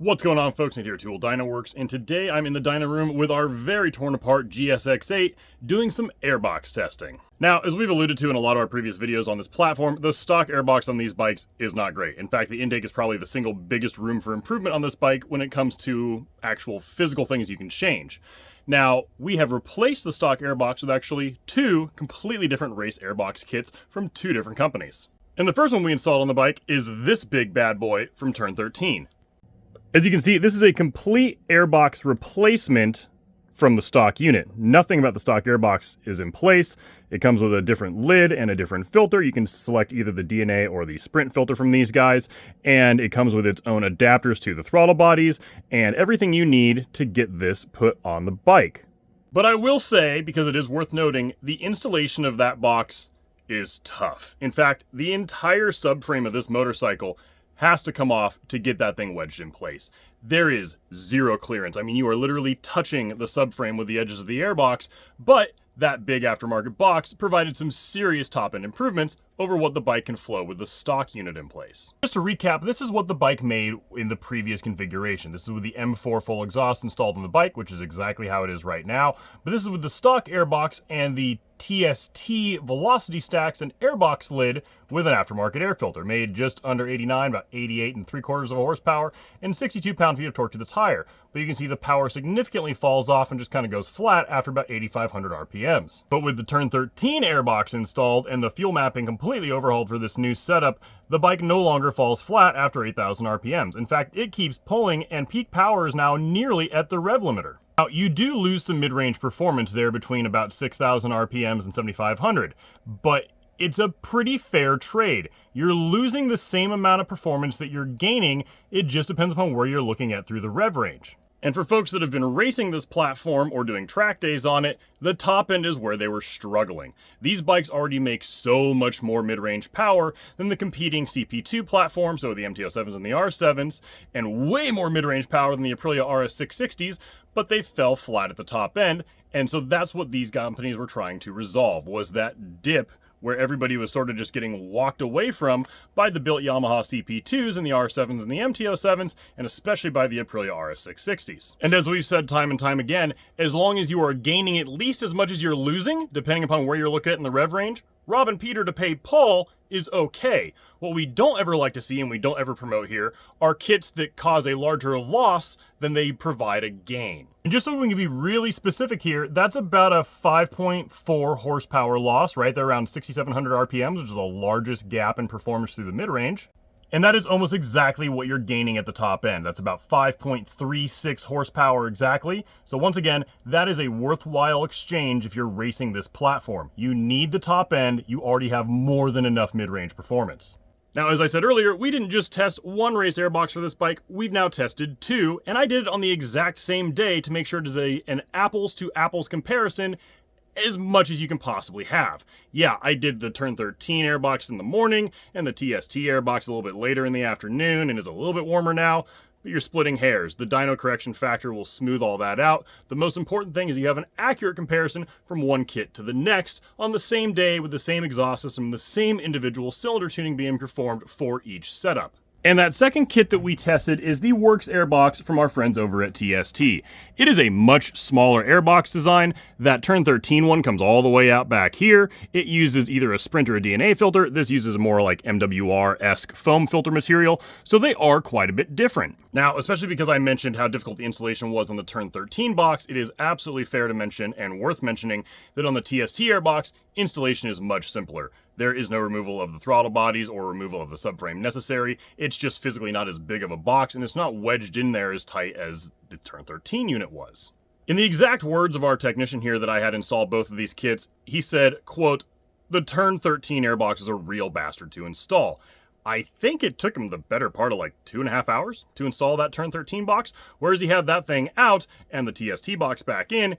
What's going on, folks? And here at Tool Dyno Works, and today I'm in the dyno room with our very torn apart GSX8 doing some airbox testing. Now, as we've alluded to in a lot of our previous videos on this platform, the stock airbox on these bikes is not great. In fact, the intake is probably the single biggest room for improvement on this bike when it comes to actual physical things you can change. Now, we have replaced the stock airbox with actually two completely different race airbox kits from two different companies. And the first one we installed on the bike is this big bad boy from Turn 13. As you can see, this is a complete airbox replacement from the stock unit. Nothing about the stock airbox is in place. It comes with a different lid and a different filter. You can select either the DNA or the Sprint filter from these guys, and it comes with its own adapters to the throttle bodies and everything you need to get this put on the bike. But I will say, because it is worth noting, the installation of that box is tough. In fact, the entire subframe of this motorcycle has to come off to get that thing wedged in place. There is zero clearance. I mean, you are literally touching the subframe with the edges of the airbox, but that big aftermarket box provided some serious top-end improvements over what the bike can flow with the stock unit in place. Just to recap, this is what the bike made in the previous configuration. This is with the M4 full exhaust installed on the bike, which is exactly how it is right now, but this is with the stock airbox and the TST velocity stacks and airbox lid with an aftermarket air filter, made just under 89, about 88 3/4 horsepower, and 62 pound-feet of torque to the tire. But you can see the power significantly falls off and just kind of goes flat after about 8,500 RPMs. But with the Turn 13 airbox installed and the fuel mapping completely overhauled for this new setup, the bike no longer falls flat after 8,000 RPMs. In fact, it keeps pulling, and peak power is now nearly at the rev limiter. Now, you do lose some mid-range performance there between about 6,000 RPMs and 7,500, but it's a pretty fair trade. You're losing the same amount of performance that you're gaining. It just depends upon where you're looking at through the rev range. And for folks that have been racing this platform or doing track days on it, the top end is where they were struggling. These bikes already make so much more mid-range power than the competing CP2 platforms, so the MT-07s and the R7s, and way more mid-range power than the Aprilia RS660s, but they fell flat at the top end, and so that's what these companies were trying to resolve, was that dip where everybody was sort of just getting walked away from by the built Yamaha CP2s and the R7s and the MT-07s, and especially by the Aprilia RS660s. And as we've said time and time again, as long as you are gaining at least as much as you're losing, depending upon where you're looking at in the rev range, robbing Peter to pay Paul is okay. What we don't ever like to see, and we don't ever promote here, are kits that cause a larger loss than they provide a gain. And just so we can be really specific here, that's about a 5.4 horsepower loss, right? They're around 6,700 RPMs, which is the largest gap in performance through the mid-range. And that is almost exactly what you're gaining at the top end. That's about 5.36 horsepower exactly. So once again, that is a worthwhile exchange if you're racing this platform. You need the top end. You already have more than enough mid-range performance. Now, as I said earlier, we didn't just test one race airbox for this bike, we've now tested two, and I did it on the exact same day to make sure it is an apples to apples comparison as much as you can possibly have. Yeah, I did the Turn 13 airbox in the morning and the TST airbox a little bit later in the afternoon, and it's a little bit warmer now, but you're splitting hairs. The dyno correction factor will smooth all that out. The most important thing is you have an accurate comparison from one kit to the next on the same day with the same exhaust system, the same individual cylinder tuning being performed for each setup. And that second kit that we tested is the Works Airbox from our friends over at TST. It is a much smaller airbox design. That Turn 13 one comes all the way out back here. It uses either a Sprint or a DNA filter. This uses more like MWR-esque foam filter material, so they are quite a bit different. Now, especially because I mentioned how difficult the installation was on the Turn 13 box, it is absolutely fair to mention and worth mentioning that on the TST Airbox, installation is much simpler. There is no removal of the throttle bodies or removal of the subframe necessary. It's just physically not as big of a box, and it's not wedged in there as tight as the Turn 13 unit was. In the exact words of our technician here that I had installed both of these kits, he said, quote, "The Turn 13 airbox is a real bastard to install." I think it took him the better part of like 2.5 hours to install that Turn 13 box, whereas he had that thing out and the TST box back in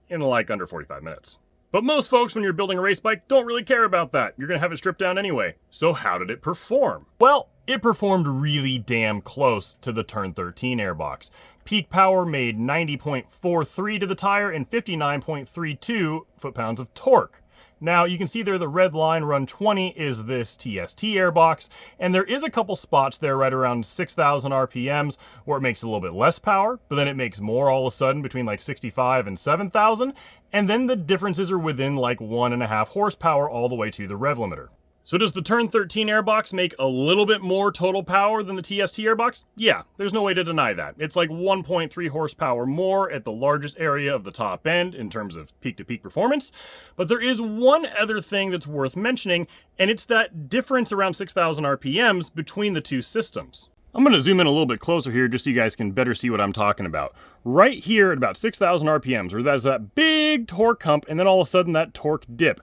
like under 45 minutes. But most folks, when you're building a race bike, don't really care about that. You're gonna have it stripped down anyway. So how did it perform? Well, it performed really damn close to the Turn 13 airbox. Peak power made 90.43 to the tire and 59.32 foot-pounds of torque. Now you can see there the red line run 20 is this TST Airbox, and there is a couple spots there right around 6,000 RPMs where it makes a little bit less power, but then it makes more all of a sudden between like 65 and 7,000, and then the differences are within like 1.5 horsepower all the way to the rev limiter. So does the Turn 13 Airbox make a little bit more total power than the TST Airbox? Yeah, there's no way to deny that. It's like 1.3 horsepower more at the largest area of the top end in terms of peak-to-peak performance. But there is one other thing that's worth mentioning, and it's that difference around 6,000 RPMs between the two systems. I'm going to zoom in a little bit closer here just so you guys can better see what I'm talking about. Right here at about 6,000 RPMs, where there's that big torque hump and then all of a sudden that torque dip.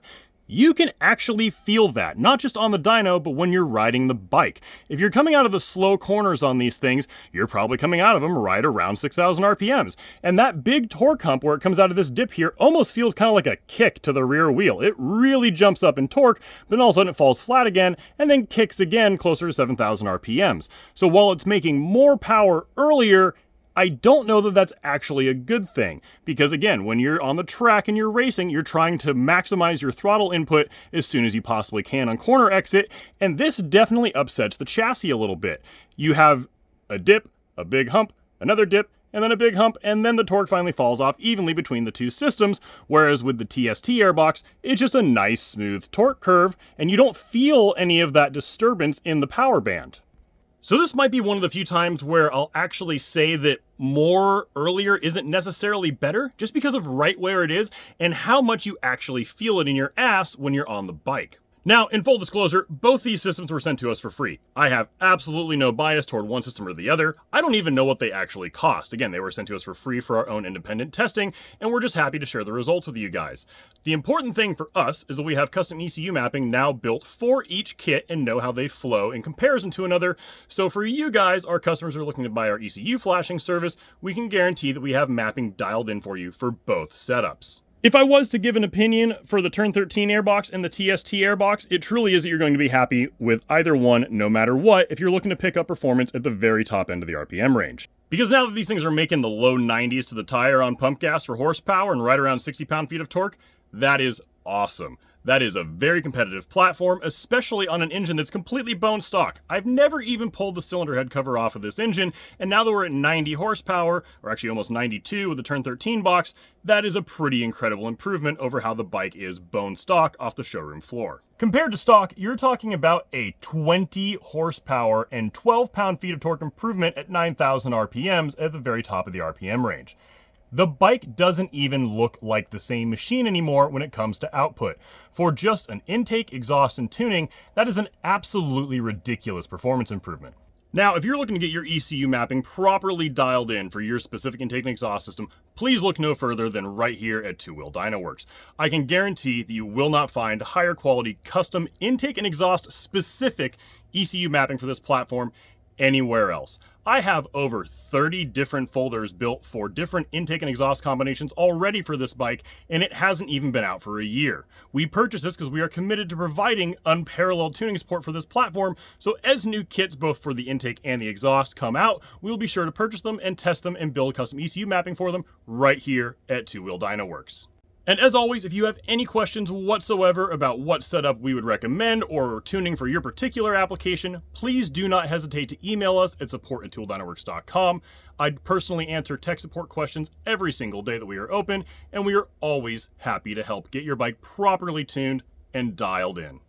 You can actually feel that, not just on the dyno, but when you're riding the bike. If you're coming out of the slow corners on these things, you're probably coming out of them right around 6,000 RPMs. And that big torque hump where it comes out of this dip here almost feels kind of like a kick to the rear wheel. It really jumps up in torque, but then all of a sudden it falls flat again and then kicks again closer to 7,000 RPMs. So while it's making more power earlier, I don't know that that's actually a good thing, because again, when you're on the track and you're racing, you're trying to maximize your throttle input as soon as you possibly can on corner exit, and this definitely upsets the chassis a little bit. You have a dip, a big hump, another dip, and then a big hump, and then the torque finally falls off evenly between the two systems, whereas with the TST Airbox, it's just a nice smooth torque curve, and you don't feel any of that disturbance in the power band. So this might be one of the few times where I'll actually say that more earlier isn't necessarily better, just because of right where it is and how much you actually feel it in your ass when you're on the bike. Now, in full disclosure, both these systems were sent to us for free. I have absolutely no bias toward one system or the other. I don't even know what they actually cost. Again, they were sent to us for free for our own independent testing, and we're just happy to share the results with you guys. The important thing for us is that we have custom ECU mapping now built for each kit and know how they flow in comparison to another. So for you guys, our customers who are looking to buy our ECU flashing service, we can guarantee that we have mapping dialed in for you for both setups. If I was to give an opinion for the Turn 13 Airbox and the TST Airbox, it truly is that you're going to be happy with either one no matter what if you're looking to pick up performance at the very top end of the RPM range. Because now that these things are making the low 90s to the tire on pump gas for horsepower and right around 60 pound-feet of torque, that is awesome. That is a very competitive platform, especially on an engine that's completely bone stock. I've never even pulled the cylinder head cover off of this engine, and now that we're at 90 horsepower, or actually almost 92 with the Turn 13 box, that is a pretty incredible improvement over how the bike is bone stock off the showroom floor. Compared to stock, you're talking about a 20 horsepower and 12 pound-feet of torque improvement at 9,000 RPMs at the very top of the RPM range. The bike doesn't even look like the same machine anymore when it comes to output. For just an intake, exhaust, and tuning, that is an absolutely ridiculous performance improvement. Now, if you're looking to get your ECU mapping properly dialed in for your specific intake and exhaust system, please look no further than right here at Two Wheel Dyno Works. I can guarantee that you will not find higher quality custom intake and exhaust specific ECU mapping for this platform anywhere else. I have over 30 different folders built for different intake and exhaust combinations already for this bike, and it hasn't even been out for a year. We purchased this because we are committed to providing unparalleled tuning support for this platform, so as new kits both for the intake and the exhaust come out, we'll be sure to purchase them and test them and build custom ECU mapping for them right here at Two Wheel Dyno Works. And as always, if you have any questions whatsoever about what setup we would recommend or tuning for your particular application, please do not hesitate to email us at support@tooldinoworks.com. I'd personally answer tech support questions every single day that we are open, and we are always happy to help get your bike properly tuned and dialed in.